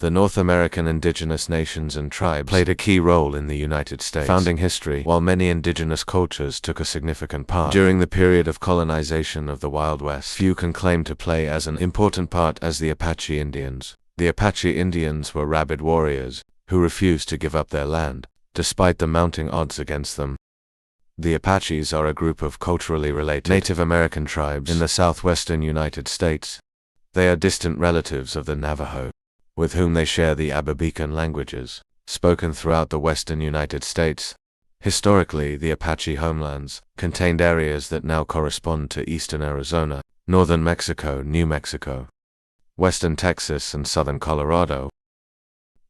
The North American indigenous nations and tribes played a key role in the United States founding history, while many indigenous cultures took a significant part during the period of colonization of the Wild West. Few can claim to play as an important part as the Apache Indians. The Apache Indians were rabid warriors who refused to give up their land, despite the mounting odds against them. The Apaches are a group of culturally related Native American tribes in the southwestern United States. They are distant relatives of the Navajo, with whom they share the Ababecan languages, spoken throughout the western United States. Historically, the Apache homelands contained areas that now correspond to eastern Arizona, northern Mexico, New Mexico, western Texas, and southern Colorado.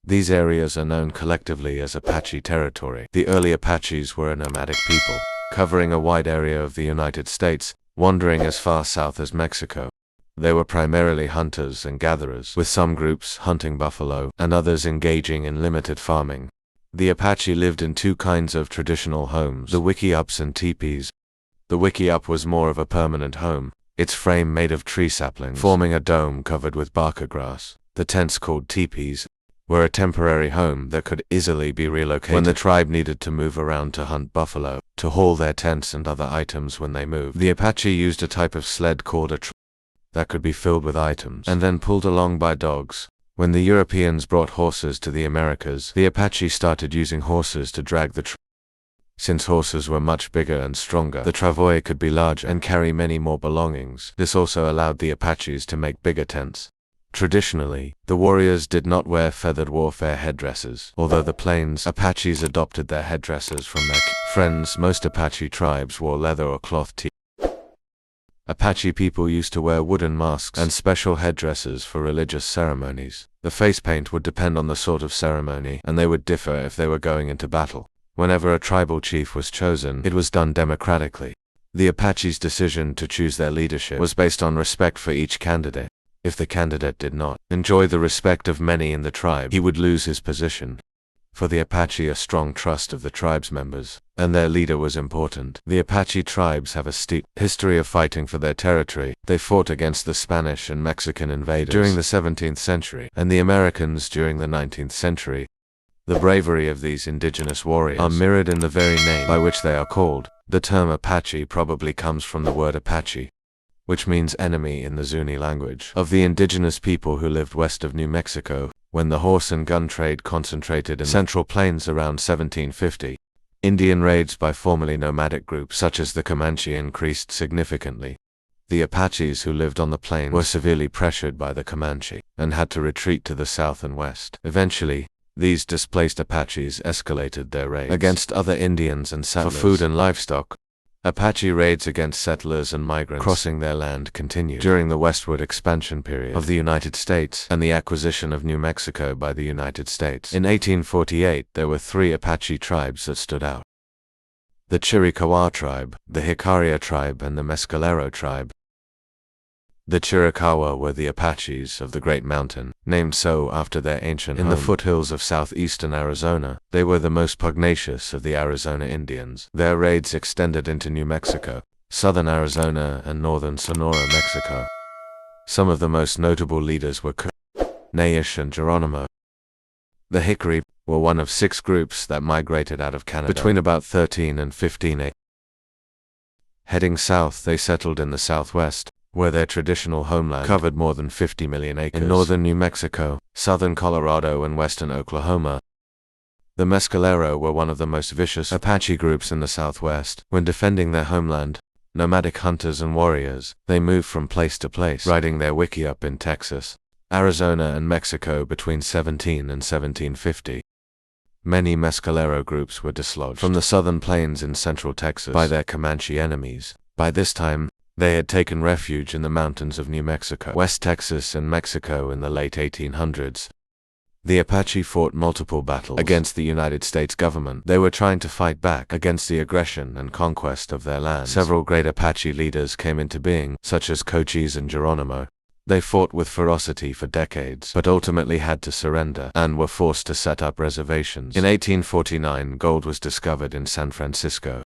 These areas are known collectively as Apache territory. The early Apaches were a nomadic people, covering a wide area of the United States, wandering as far south as Mexico. They were primarily hunters and gatherers, with some groups hunting buffalo and others engaging in limited farming. The Apache lived in two kinds of traditional homes, the wickiups and teepees. The wickiup was more of a permanent home, its frame made of tree saplings, forming a dome covered with barker grass. The tents, called teepees, were a temporary home that could easily be relocated when the tribe needed to move around to hunt buffalo, to haul their tents and other items when they moved. The Apache used a type of sled called a that could be filled with items and then pulled along by dogs. When the Europeans brought horses to the Americas, the Apache started using horses to drag the Since horses were much bigger and stronger, the travois could be larger and carry many more belongings. This also allowed the Apaches to make bigger tents. Traditionally, the warriors did not wear feathered warfare headdresses. Although the Plains Apaches adopted their headdresses from their friends, most Apache tribes wore leather or cloth Apache people used to wear wooden masks and special headdresses for religious ceremonies. The face paint would depend on the sort of ceremony, and they would differ if they were going into battle. Whenever a tribal chief was chosen, it was done democratically. The Apache's decision to choose their leadership was based on respect for each candidate. If the candidate did not enjoy the respect of many in the tribe, he would lose his position. For the Apache, a strong trust of the tribe's members and their leader was important. The Apache tribes have a steep history of fighting for their territory. They fought against the Spanish and Mexican invaders during the 17th century and the Americans during the 19th century. The bravery of these indigenous warriors are mirrored in the very name by which they are called. The term Apache probably comes from the word Apache, which means enemy in the Zuni language, of the indigenous people who lived west of New Mexico. When the horse and gun trade concentrated in the Central Plains around 1750, Indian raids by formerly nomadic groups such as the Comanche increased significantly. The Apaches who lived on the plains were severely pressured by the Comanche and had to retreat to the south and west. Eventually, these displaced Apaches escalated their raids against other Indians and settlers for food and livestock. Apache raids against settlers and migrants crossing their land continued during the westward expansion period of the United States and the acquisition of New Mexico by the United States. In 1848, there were three Apache tribes that stood out: the Chiricahua tribe, the Jicarilla tribe, and the Mescalero tribe. The Chiricahua were the Apaches of the Great Mountain, named so after their ancient home in the foothills of southeastern Arizona. They were the most pugnacious of the Arizona Indians. Their raids extended into New Mexico, southern Arizona, and northern Sonora, Mexico. Some of the most notable leaders were Naish and Geronimo. The Hickory were one of 6 groups that migrated out of Canada between about 13 and 1580. Heading south, they settled in the southwest, where their traditional homeland covered more than 50 million acres in northern New Mexico, southern Colorado, and western Oklahoma. The Mescalero were one of the most vicious Apache groups in the southwest. When defending their homeland, nomadic hunters and warriors, they moved from place to place, riding their wickiup in Texas, Arizona, and Mexico between 17 and 1750. Many Mescalero groups were dislodged from the southern plains in central Texas by their Comanche enemies. By this time, they had taken refuge in the mountains of New Mexico, West Texas, and Mexico in the late 1800s. The Apache fought multiple battles against the United States government. They were trying to fight back against the aggression and conquest of their lands. Several great Apache leaders came into being, such as Cochise and Geronimo. They fought with ferocity for decades, but ultimately had to surrender and were forced to set up reservations. In 1849, gold was discovered in San Francisco,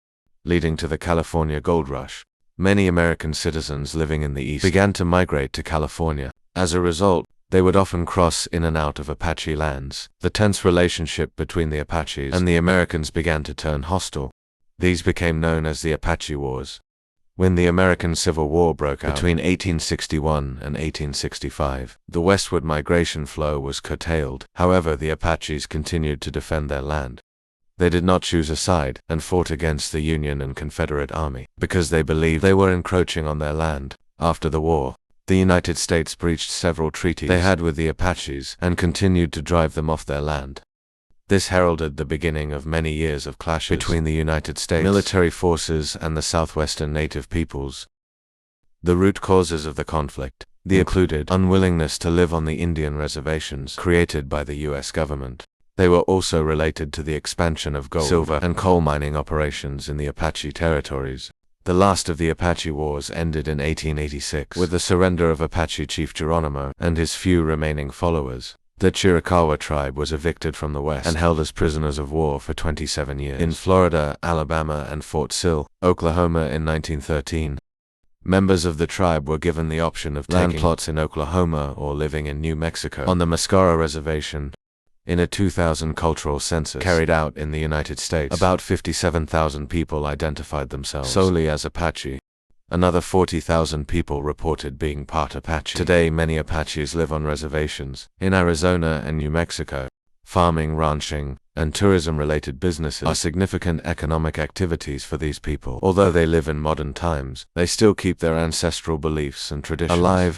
leading to the California Gold Rush. Many American citizens living in the East began to migrate to California. As a result, They would often cross in and out of Apache lands. The tense relationship between the Apaches and the Americans began to turn hostile. These became known as the Apache Wars. When the American Civil War broke out between 1861 and 1865, the westward migration flow was curtailed. However, the Apaches continued to defend their land. They did not choose a side and fought against the Union and Confederate Army because they believed they were encroaching on their land. After the war, the United States breached several treaties they had with the Apaches and continued to drive them off their land. This heralded the beginning of many years of clashes between the United States military forces and the southwestern native peoples. The root causes of the conflict included unwillingness to live on the Indian reservations created by the U.S. government. They were also related to the expansion of gold, silver, and coal mining operations in the Apache territories. The last of the Apache Wars ended in 1886 with the surrender of Apache chief Geronimo and his few remaining followers. The Chiricahua tribe was evicted from the west and held as prisoners of war for 27 years in Florida, Alabama, and Fort Sill, Oklahoma in 1913. Members of the tribe were given the option of taking land plots in Oklahoma or living in New Mexico on the Mascara Reservation. In a 2000 cultural census carried out in the United States, about 57,000 people identified themselves solely as Apache. Another 40,000 people reported being part Apache. Today, many Apaches live on reservations in Arizona and New Mexico. Farming, ranching, and tourism-related businesses are significant economic activities for these people. Although they live in modern times, they still keep their ancestral beliefs and traditions alive.